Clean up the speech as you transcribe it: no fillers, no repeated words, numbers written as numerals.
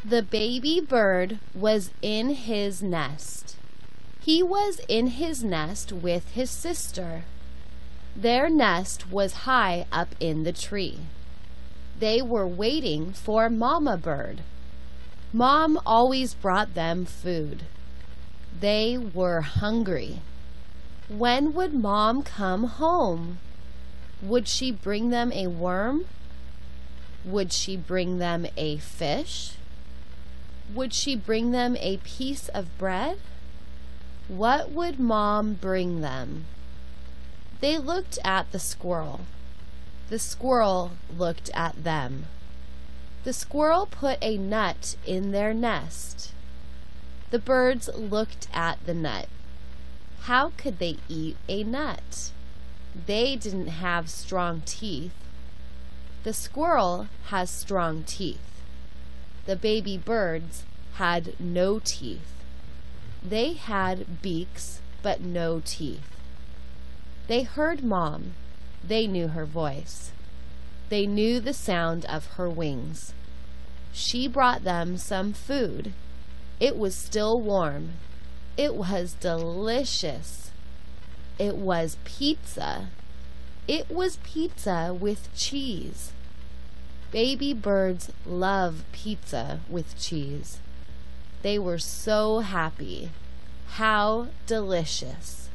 The baby bird was in his nest. He was in his nest with his sister. Their nest was high up in the tree. They were waiting for Mama Bird. Mom always brought them food. They were hungry. When would Mom come home? Would she bring them a worm? Would she bring them a fish? Would she bring them a piece of bread? What would Mom bring them? They looked at the squirrel. The squirrel looked at them. The squirrel put a nut in their nest. The birds looked at the nut. How could they eat a nut? They didn't have strong teeth. The squirrel has strong teeth. The baby birds had no teeth. They had beaks, but no teeth. They heard Mom. They knew her voice. They knew the sound of her wings. She brought them some food. It was still warm. It was delicious. It was pizza. It was pizza with cheese. Baby birds love pizza with cheese. They were so happy. How delicious.